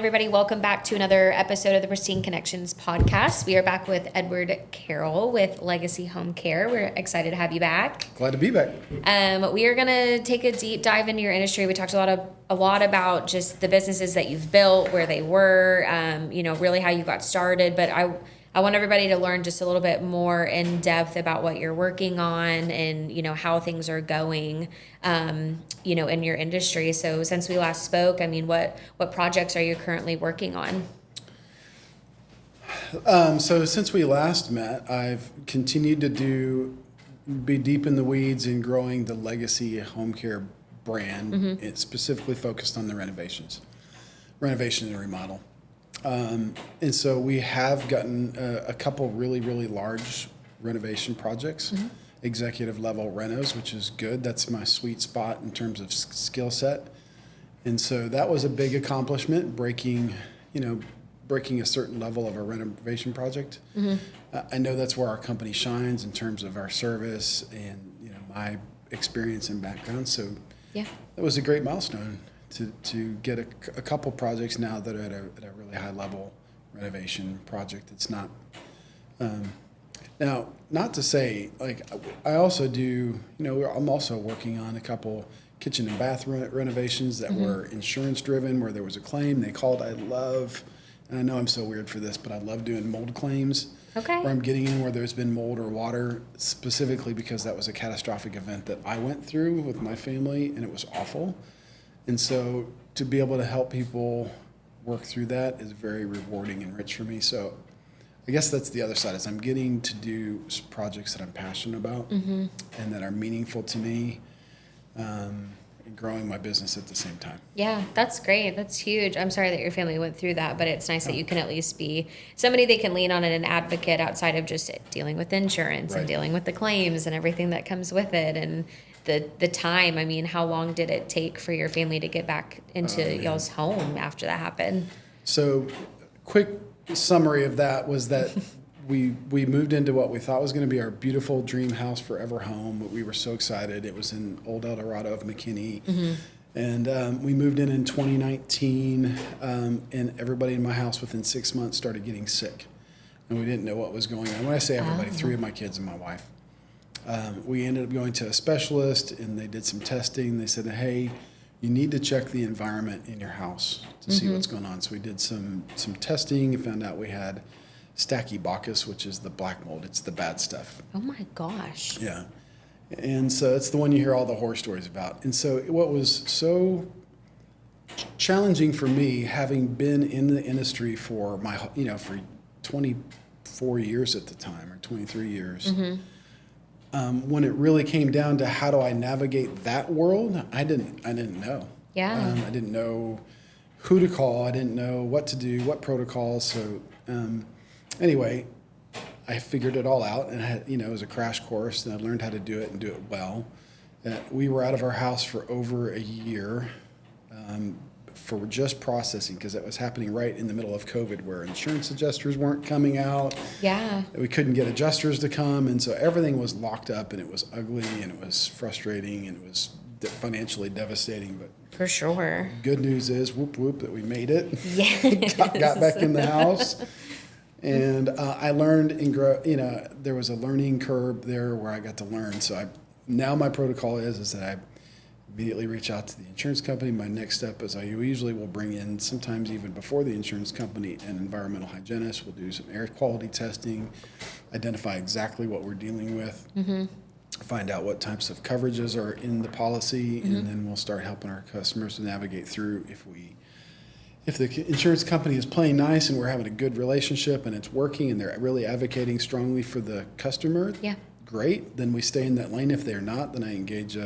everybody. Welcome back to another episode of the Pristine Connections podcast. We are back with Edward Carel with Legacy Home Care. We're excited to have you back. Glad to be back. We are going to take a deep dive into your industry. We talked a lot about just the businesses that you've built, where they were, really how you got started. But I want everybody to learn just a little bit more in depth about what you're working on and, how things are going, in your industry. So since we last spoke, what projects are you currently working on? So since we last met, I've continued to be deep in the weeds in growing the Legacy Home Care brand. Mm-hmm. It's specifically focused on the renovation and remodel. And so we have gotten a couple really, really large renovation projects, mm-hmm. executive level renos, which is good. That's my sweet spot in terms of skill set. And so that was a big accomplishment, breaking a certain level of a renovation project. Mm-hmm. I know that's where our company shines in terms of our service and, my experience and background. So yeah, that was a great milestone. To get a couple projects now that are at a really high level renovation project. It's not now, not to say, like, I also do, I'm also working on a couple kitchen and bath renovations that mm-hmm. were insurance driven, where there was a claim they called. And I know I'm so weird for this, but I love doing mold claims. Okay. Where I'm getting in where there's been mold or water, specifically because that was a catastrophic event that I went through with my family, and it was awful. And so to be able to help people work through that is very rewarding and rich for me. So I guess that's the other side, is I'm getting to do projects that I'm passionate about mm-hmm. and that are meaningful to me, and growing my business at the same time. Yeah, that's great. That's huge. I'm sorry that your family went through that, but it's nice that you can at least be somebody they can lean on and an advocate outside of just dealing with insurance right. and dealing with the claims and everything that comes with it. And the time, how long did it take for your family to get back into y'all's home after that happened? So quick summary of that was that we moved into what we thought was going to be our beautiful dream house forever home. We were so excited. It was in Old El Dorado of McKinney. Mm-hmm. And we moved in 2019, and everybody in my house within 6 months started getting sick. And we didn't know what was going on. When I say everybody, 3 of my kids and my wife. We ended up going to a specialist, and they did some testing. They said, hey, you need to check the environment in your house to mm-hmm. see what's going on. So we did some testing and found out we had Stachyboccus, which is the black mold. It's the bad stuff. Oh, my gosh. Yeah. And so it's the one you hear all the horror stories about. And so what was so challenging for me, having been in the industry for for 24 years at the time, or 23 years, mm-hmm. When it really came down to how do I navigate that world, I didn't know. Yeah. I didn't know who to call. I didn't know what to do, what protocols. So anyway, I figured it all out, and it was a crash course, and I learned how to do it and do it well. We were out of our house for over a year for just processing, because that was happening right in the middle of COVID, where insurance adjusters weren't coming out. Yeah. We couldn't get adjusters to come, and so everything was locked up, and it was ugly, and it was frustrating, and it was financially devastating. But for sure. Good news is, whoop whoop, that we made it. Yes. got back in the house. And I learned there was a learning curve there where I got to learn. So now my protocol is that I immediately reach out to the insurance company. My next step is I usually will bring in, sometimes even before the insurance company, an environmental hygienist. We'll do some air quality testing, identify exactly what we're dealing with, mm-hmm. find out what types of coverages are in the policy, mm-hmm. and then we'll start helping our customers to navigate through. If the insurance company is playing nice and we're having a good relationship and it's working and they're really advocating strongly for the customer, yeah, great. Then we stay in that lane. If they're not, then I engage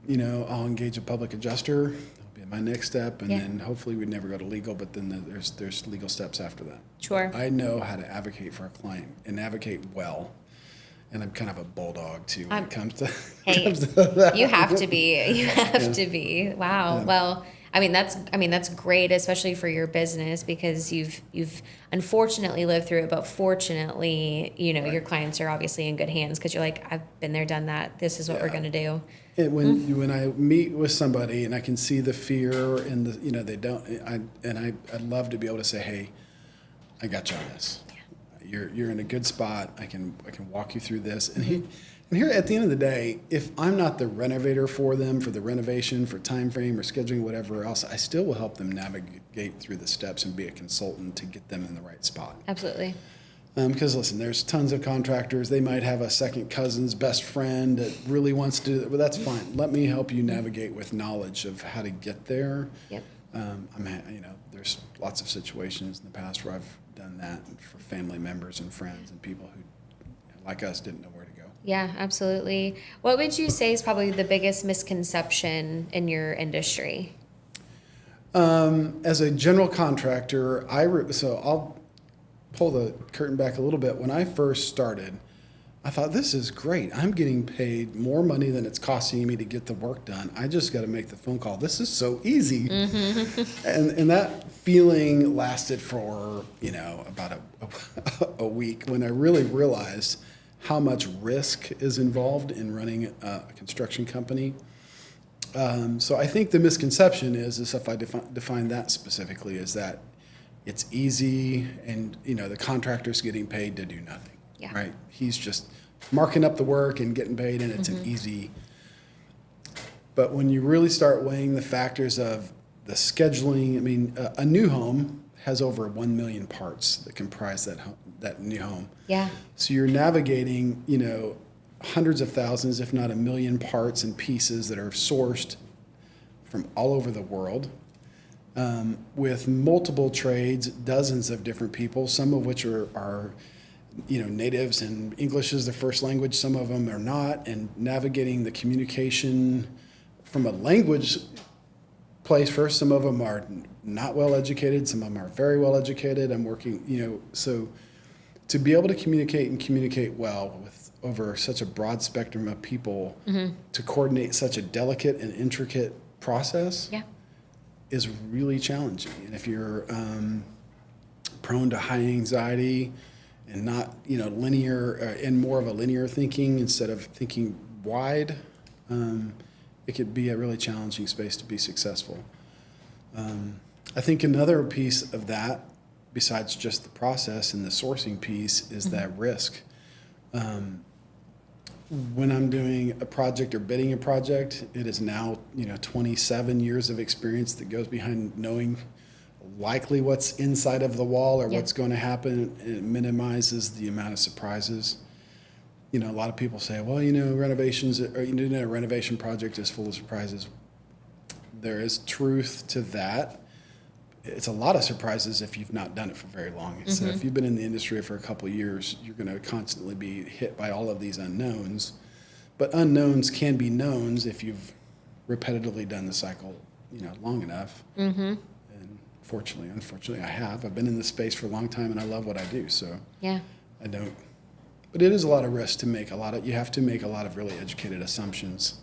I'll engage a public adjuster. That'll be my next step, and then hopefully we'd never go to legal, but then there's legal steps after that. Sure. I know how to advocate for a client and advocate well. And I'm kind of a bulldog too when it comes to that. You have to be. You have to be. Wow. Yeah. Well, that's great, especially for your business, because you've unfortunately lived through it, but fortunately, your clients are obviously in good hands because you're like, I've been there, done that. This is what we're gonna do. And when I meet with somebody and I can see the fear and they don't, I'd love to be able to say, hey, I got you on this. You're in a good spot. I can walk you through this. And here at the end of the day, if I'm not the renovator for them, for the renovation, for time frame or scheduling, whatever else, I still will help them navigate through the steps and be a consultant to get them in the right spot. Absolutely. Because listen, there's tons of contractors. They might have a second cousin's best friend that really wants to do it, but that's fine. Let me help you navigate with knowledge of how to get there. Yep. There's lots of situations in the past where I've done that for family members and friends and people who, like us, didn't know where to go. Yeah, absolutely. What would you say is probably the biggest misconception in your industry? As a general contractor, I'll pull the curtain back a little bit. When I first started, I thought, this is great. I'm getting paid more money than it's costing me to get the work done. I just got to make the phone call. This is so easy. Mm-hmm. And that feeling lasted for, about a week when I really realized how much risk is involved in running a construction company. So I think the misconception is if I define that specifically, is that it's easy and, the contractor's getting paid to do nothing. Yeah. Right? He's just marking up the work and getting paid, and it's an easy. But when you really start weighing the factors of the scheduling, a new home has over 1 million parts that comprise that new home. Yeah. So you're navigating, hundreds of thousands, if not 1 million parts and pieces that are sourced from all over the world. With multiple trades, dozens of different people, some of which are natives and English is their first language, some of them are not, and navigating the communication from a language place first. Some of them are not well educated, some of them are very well educated. I'm working, so to be able to communicate well with over such a broad spectrum of people, to coordinate such a delicate and intricate process. Yeah. Is really challenging. And if you're prone to high anxiety and not, linear and more of a linear thinking instead of thinking wide, it could be a really challenging space to be successful. I think another piece of that, besides just the process and the sourcing piece, is that risk. When I'm doing a project or bidding a project, it is now 27 years of experience that goes behind knowing likely what's inside of the wall or what's going to happen. It minimizes the amount of surprises. A lot of people say, well, renovations or a renovation project is full of surprises. There is truth to that. It's a lot of surprises if you've not done it for very long. So if you've been in the industry for a couple of years, you're going to constantly be hit by all of these unknowns. But unknowns can be knowns if you've repetitively done the cycle, long enough. And unfortunately, I have. I've been in this space for a long time, and I love what I do. So yeah, I don't. But it is a lot of risk to make you have to make a lot of really educated assumptions,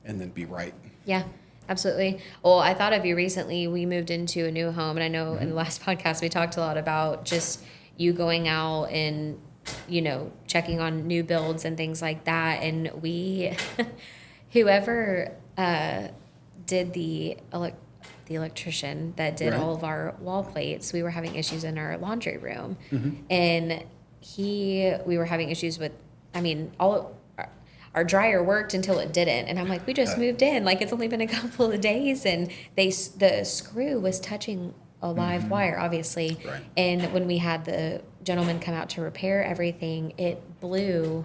and then be right. Yeah. Absolutely. Well, I thought of you recently. We moved into a new home, and I know in the last podcast we talked a lot about just you going out and, checking on new builds and things like that. And whoever did the electrician that did all of our wall plates, we were having issues in our laundry room, and we were having issues with, our dryer worked until it didn't. And I'm like, we just moved in. Like, it's only been a couple of days. And the screw was touching a live wire, obviously. Right. And when we had the gentleman come out to repair everything, it blew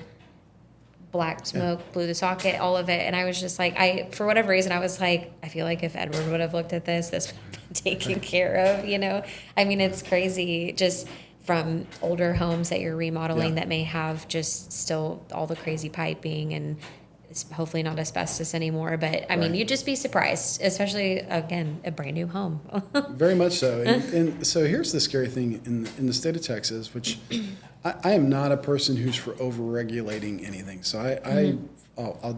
black smoke, blew the socket, all of it. And I was just like, for whatever reason, I was like, I feel like if Edward would have looked at this would have been taken care of, It's crazy. Just from older homes that you're remodeling that may have just still all the crazy piping and it's hopefully not asbestos anymore. But you'd just be surprised, especially, again, a brand new home. Very much so. And so here's the scary thing in the state of Texas, which I am not a person who's for over-regulating anything. So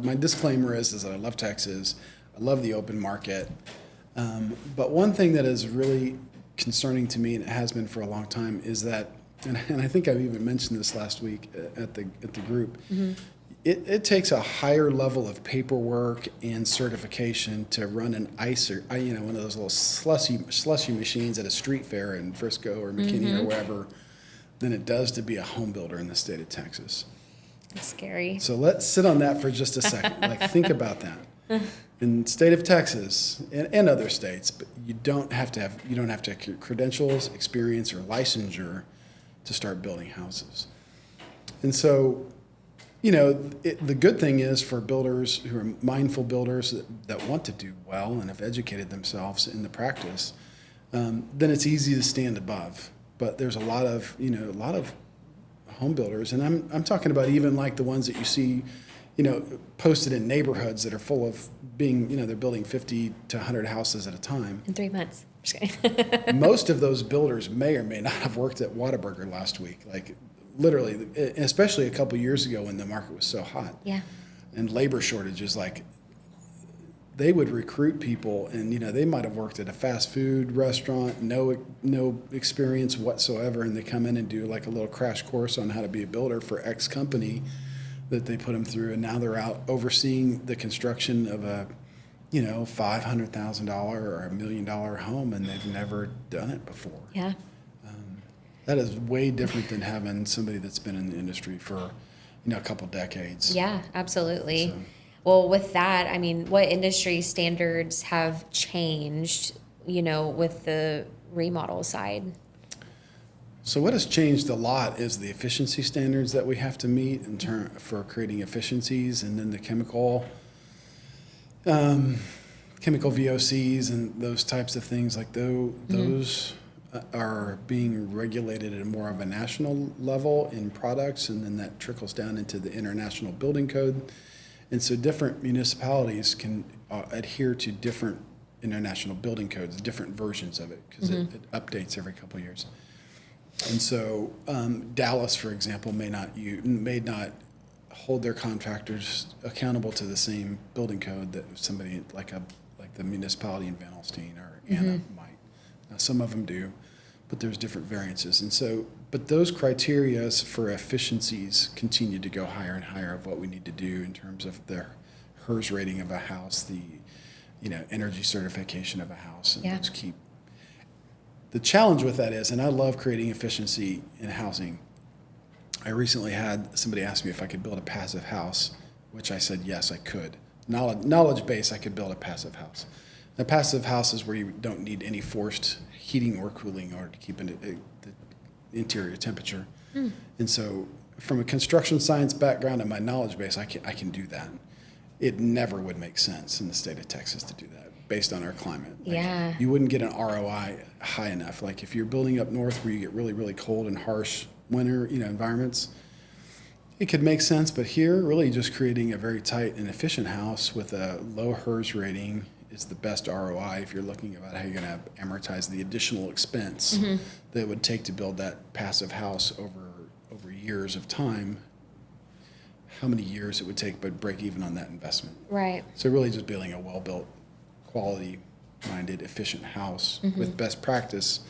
my disclaimer is that I love Texas. I love the open market. But one thing that is really concerning to me, and it has been for a long time, is that, and I think I've even mentioned this last week at the group, it takes a higher level of paperwork and certification to run an icer, one of those little slushy machines at a street fair in Frisco or McKinney or wherever, than it does to be a home builder in the state of Texas. It's scary. So let's sit on that for just a second. Like, think about that. In the state of Texas and other states, but you don't have to have credentials, experience, or licensure to start building houses. And so, the good thing is for builders who are mindful builders that want to do well and have educated themselves in the practice, then it's easy to stand above. But there's a lot of home builders, and I'm talking about even like the ones that you see, posted in neighborhoods that are full of they're building 50 to 100 houses at a time. In 3 months. Just kidding. Most of those builders may or may not have worked at Whataburger last week. Like, literally, especially a couple years ago when the market was so hot. Yeah. And labor shortages, like, they would recruit people, and they might have worked at a fast food restaurant, no experience whatsoever, and they come in and do like a little crash course on how to be a builder for X company that they put them through, and now they're out overseeing the construction of a $500,000 or $1 million home, and they've never done it before. Yeah. That is way different than having somebody that's been in the industry for a couple decades. Yeah, absolutely. So. Well, with that, I mean, what industry standards have changed, with the remodel side? So what has changed a lot is the efficiency standards that we have to meet for creating efficiencies, and then the chemical VOCs and those types of things. Like those are being regulated at more of a national level in products, and then that trickles down into the International Building Code. And so different municipalities can adhere to different international building codes, different versions of it, because it updates every couple of years. And so Dallas, for example, may not hold their contractors accountable to the same building code that somebody like the municipality in Van Alstyne or Anna might. Now, some of them do, but there's different variances. And so, but those criteria for efficiencies continue to go higher and higher of what we need to do in terms of the HERS rating of a house, the energy certification of a house, and those keep. The challenge with that is, and I love creating efficiency in housing. I recently had somebody ask me if I could build a passive house, which I said yes, I could. Knowledge base, I could build a passive house. A passive house is where you don't need any forced heating or cooling in order to keep the interior temperature. And so, from a construction science background and my knowledge base, I can do that. It never would make sense in the state of Texas to do that based on our climate. Like, you wouldn't get an ROI high enough. Like, if you're building up north where you get really, really cold and harsh winter, environments, it could make sense. But here, really just creating a very tight and efficient house with a low HERS rating is the best ROI if you're looking about how you're going to amortize the additional expense that it would take to build that passive house over years of time. How many years it would take, but break even on that investment. Right. So really just building a well-built, quality-minded, efficient house with best practice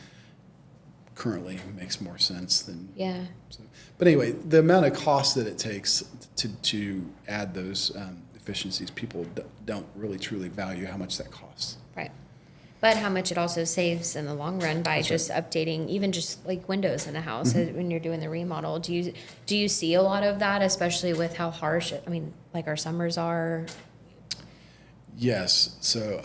currently makes more sense than. Yeah. So, but anyway, the amount of cost that it takes to add those efficiencies, people don't really truly value how much that costs. Right. But how much it also saves in the long run by just updating, even just like windows in a house when you're doing the remodel. Do you see a lot of that, especially with how harsh, like our summers are? Yes. So,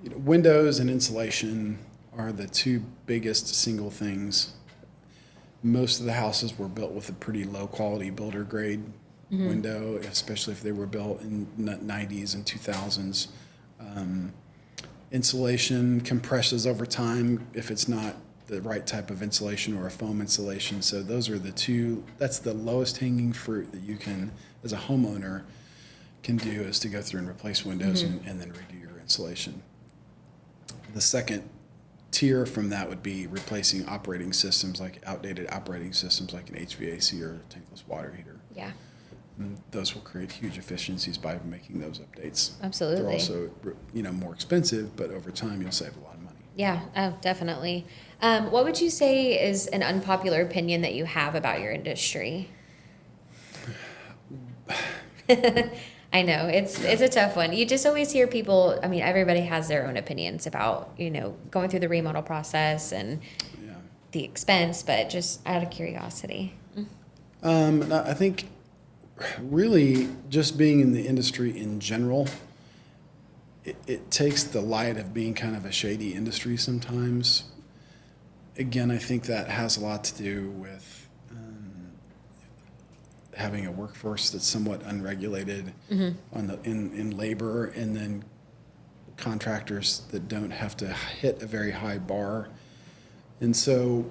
windows and insulation are the two biggest single things. Most of the houses were built with a pretty low quality builder grade window, especially if they were built in the 90s and 2000s. Insulation compresses over time if it's not the right type of insulation or a foam insulation. So those are that's the lowest hanging fruit that you can, as a homeowner, can do, is to go through and replace windows and then redo your insulation. The second tier from that would be replacing operating systems, like outdated operating systems like an HVAC or a tankless water heater. Yeah. And those will create huge efficiencies by making those updates. Absolutely. They're also, more expensive, but over time you'll save a lot of money. Yeah, oh, definitely. What would you say is an unpopular opinion that you have about your industry? I know it's a tough one. You just always hear people. I mean, everybody has their own opinions about going through the remodel process and Yeah. the expense, but just out of curiosity. I think really just being in the industry in general, it takes the light of being kind of a shady industry sometimes. Again, I think that has a lot to do with having a workforce that's somewhat unregulated in labor, and then contractors that don't have to hit a very high bar. And so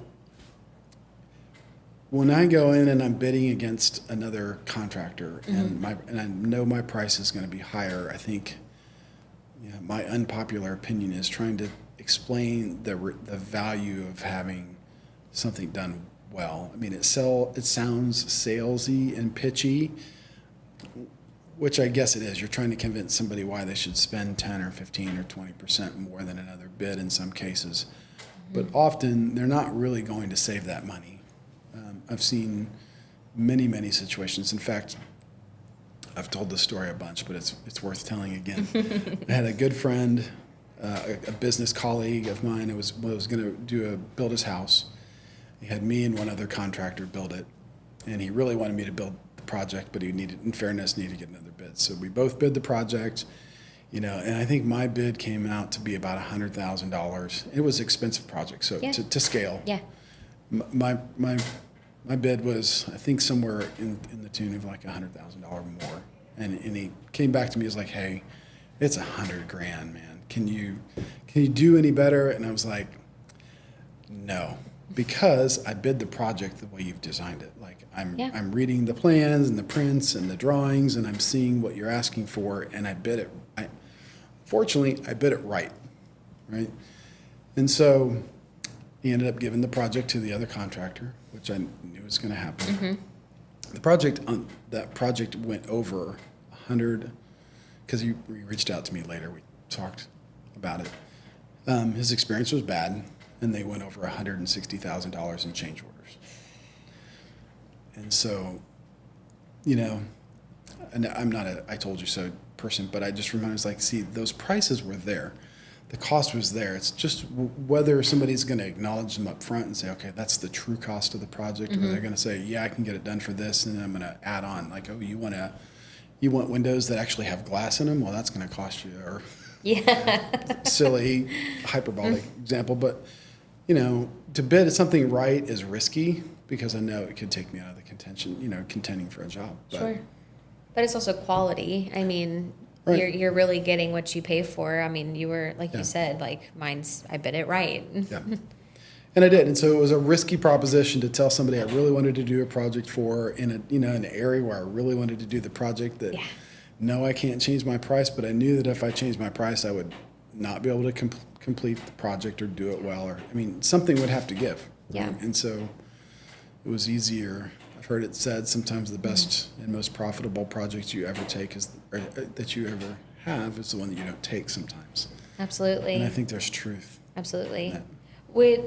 when I go in and I'm bidding against another contractor and I know my price is going to be higher, I think my unpopular opinion is trying to explain the value of having something done well. I mean, it sounds salesy and pitchy, which I guess it is. You're trying to convince somebody why they should spend 10 or 15 or 20% more than another bid in some cases. But often they're not really going to save that money. I've seen many, many situations. In fact, I've told this story a bunch, but it's worth telling again. I had a good friend, a business colleague of mine who was going to build his house. He had me and one other contractor build it, and he really wanted me to build the project, but he needed to get another bid. So we both bid the project, and I think my bid came out to be about $100,000. It was an expensive project, so to scale. Yeah. My bid was, I think, somewhere in the tune of like $100,000 more, and he came back to me, he was like, "Hey, it's $100,000, man. Can you do any better?" And I was like, "No." Because I bid the project the way you've designed it. Like I'm reading the plans and the prints and the drawings, and I'm seeing what you're asking for, and I bid it. Fortunately, I bid it right? And so he ended up giving the project to the other contractor, which I knew was going to happen. The project went over 100 because he reached out to me later. We talked about it. His experience was bad. And they went over $160,000 in change orders. And so, and I'm not a I told you so person, but I just remember, it's like, see, those prices were there. The cost was there. It's just whether somebody's going to acknowledge them up front and say, okay, that's the true cost of the project, or they're going to say, yeah, I can get it done for this, and then I'm going to add on, like, oh, you want windows that actually have glass in them? Well, that's going to cost you, or silly hyperbolic example, but to bid something right is risky because I know it could take me out of the contending for a job. Sure. But it's also quality. I mean, right. you're really getting what you pay for. I mean, you were, like you said, like I bid it right. Yeah. And I did. And so it was a risky proposition to tell somebody I really wanted to do a project for in an area where I really wanted to do the project that, no, I can't change my price, but I knew that if I changed my price, I would not be able to complete the project or do it well, or something would have to give. Yeah. Right? And so it was easier. I've heard it said sometimes the best and most profitable project you ever take that you ever have is the one that you don't take sometimes. Absolutely. And I think there's truth. Absolutely.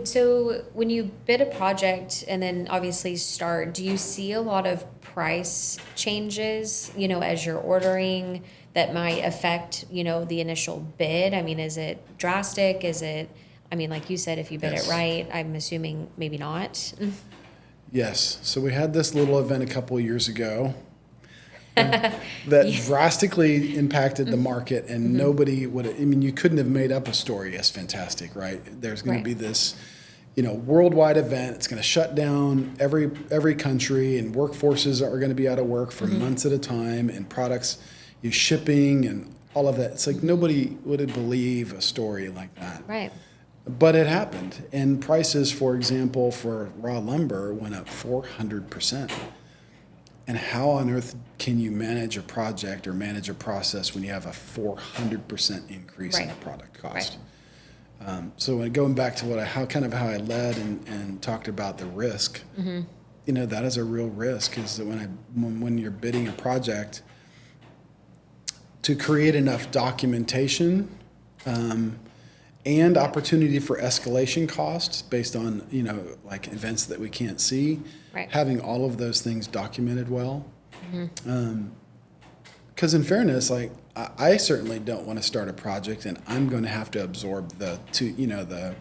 So when you bid a project and then obviously start, do you see a lot of price changes, as you're ordering, that might affect, the initial bid? I mean, is it drastic? Is it, like you said, if you bid it right, I'm assuming maybe not. Yes. So we had this little event a couple of years ago that drastically impacted the market, and nobody would, you couldn't have made up a story as fantastic, right? There's going to be this, worldwide event. It's going to shut down every country, and workforces are going to be out of work for months at a time, and products, shipping and all of that. It's like nobody would believe a story like that. Right. But it happened. And prices, for example, for raw lumber went up 400%. And how on earth can you manage a project or manage a process when you have a 400% increase in the product cost? Right. So going back to how I led and talked about the risk, that is a real risk, is that when you're bidding a project, to create enough documentation and opportunity for escalation costs based on, like events that we can't see, Right. having all of those things documented well. Because in fairness, like I certainly don't want to start a project and I'm going to have to absorb the 50%,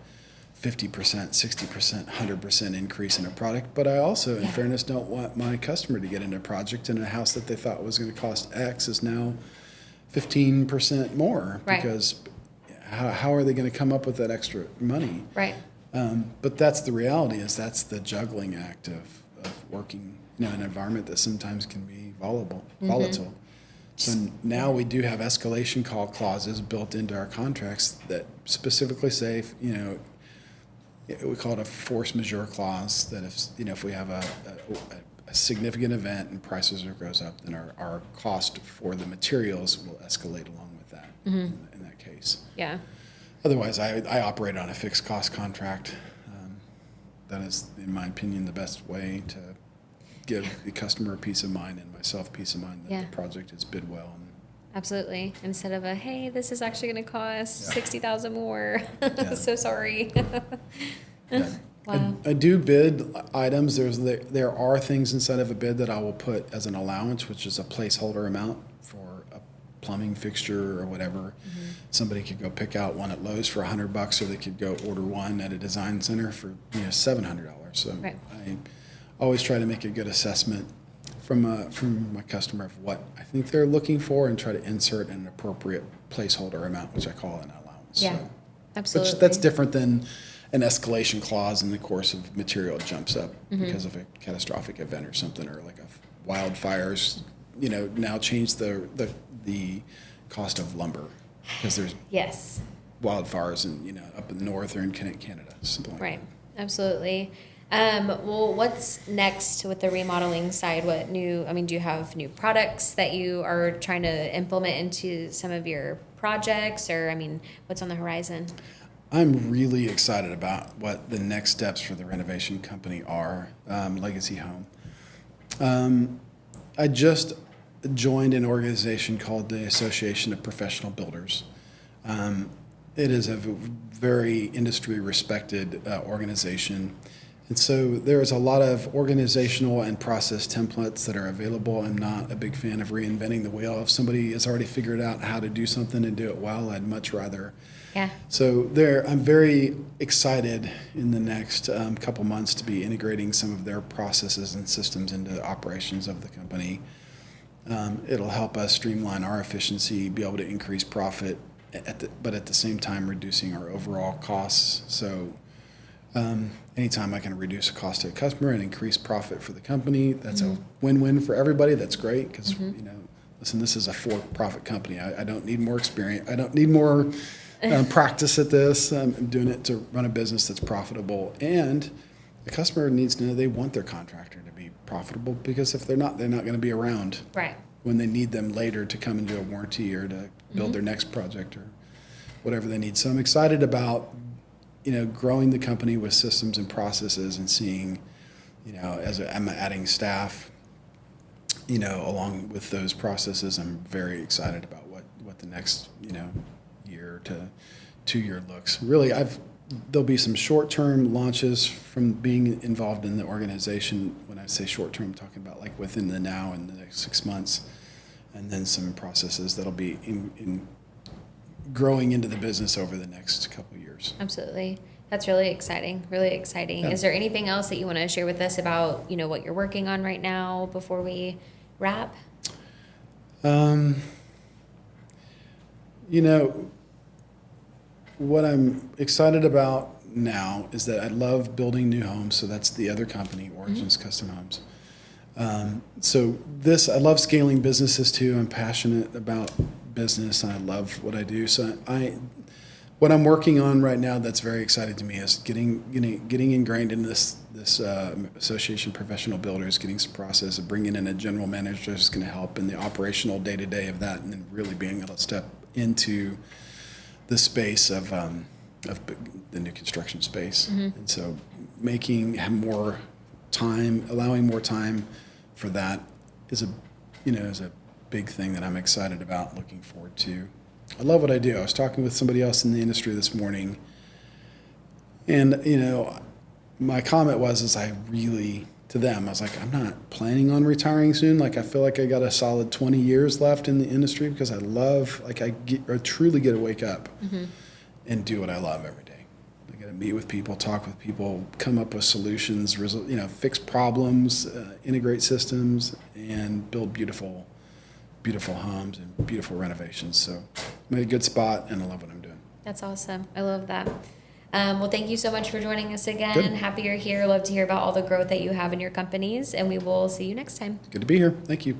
60%, 100% increase in a product. But I also, in fairness, don't want my customer to get into a project and a house that they thought was going to cost X is now 15% more. Right. Because how are they going to come up with that extra money? Right. But that's the reality, is that's the juggling act of working in an environment that sometimes can be volatile. So now we do have escalation call clauses built into our contracts that specifically say, we call it a force majeure clause, that if we have a significant event and prices goes up, then our cost for the materials will escalate along with that in that case. Yeah. Otherwise, I operate on a fixed cost contract. That is, in my opinion, the best way to give the customer peace of mind and myself peace of mind that the project is bid well. Absolutely. Instead of hey, this is actually going to cost $60,000 more. So sorry. Wow. I do bid items. There are things inside of a bid that I will put as an allowance, which is a placeholder amount for a plumbing fixture or whatever. Somebody could go pick out one at Lowe's for $100, or they could go order one at a design center for $700. So Right. I always try to make a good assessment from my customer of what I think they're looking for, and try to insert an appropriate placeholder amount, which I call an allowance. Yeah. So, Absolutely. which that's different than an escalation clause in the course of material jumps up because of a catastrophic event or something, or like a wildfires, now change the cost of lumber because there's Yes. wildfires in, up in the north or in Canada, something like Right. Absolutely. Well, what's next with the remodeling side? Do you have new products that you are trying to implement into some of your projects, or, what's on the horizon? I'm really excited about what the next steps for the renovation company are, Legacy Home. I just joined an organization called the Association of Professional Builders. It is a very industry respected organization. And so there's a lot of organizational and process templates that are available. I'm not a big fan of reinventing the wheel. If somebody has already figured out how to do something and do it well, I'd much rather. Yeah. So I'm very excited in the next couple months to be integrating some of their processes and systems into the operations of the company. It'll help us streamline our efficiency, be able to increase profit, but at the same time reducing our overall costs. So anytime I can reduce the cost to a customer and increase profit for the company, that's a win-win for everybody. That's great because, listen, this is a for-profit company. I don't need more experience. I don't need more practice at this. I'm doing it to run a business that's profitable. And the customer needs to know they want their contractor to be profitable, because if they're not going to be around Right. when they need them later to come and do a warranty or to build their next project or whatever they need. So I'm excited about growing the company with systems and processes, and seeing, as I'm adding staff, along with those processes, I'm very excited about what the next, year to 2 year looks. Really, there'll be some short-term launches from being involved in the organization. When I say short-term, I'm talking about like within the now and the next 6 months, and then some processes that'll be in growing into the business over the next couple of years. Absolutely. That's really exciting. Really exciting. Yeah. Is there anything else that you want to share with us about, what you're working on right now before we wrap? What I'm excited about now is that I love building new homes. So that's the other company, Origins Custom Homes. I love scaling businesses too. I'm passionate about business, and I love what I do. So what I'm working on right now that's very exciting to me is getting ingrained in this association of professional builders, getting some process of bringing in a general manager who's going to help in the operational day-to-day of that, and then really being able to step into the space of the new construction space. And so making more time, allowing more time for that is is a big thing that I'm excited about, looking forward to. I love what I do. I was talking with somebody else in the industry this morning, and my comment was, to them, I was like, I'm not planning on retiring soon. Like, I feel like I got a solid 20 years left in the industry because I love, like, I truly get to wake up and do what I love every day. I get to meet with people, talk with people, come up with solutions, fix problems, integrate systems, and build beautiful homes and beautiful renovations. So I'm in a good spot, and I love what I'm doing. That's awesome. I love that. Well, thank you so much for joining us again. Good. Happy you're here. Love to hear about all the growth that you have in your companies, and we will see you next time. Good to be here. Thank you.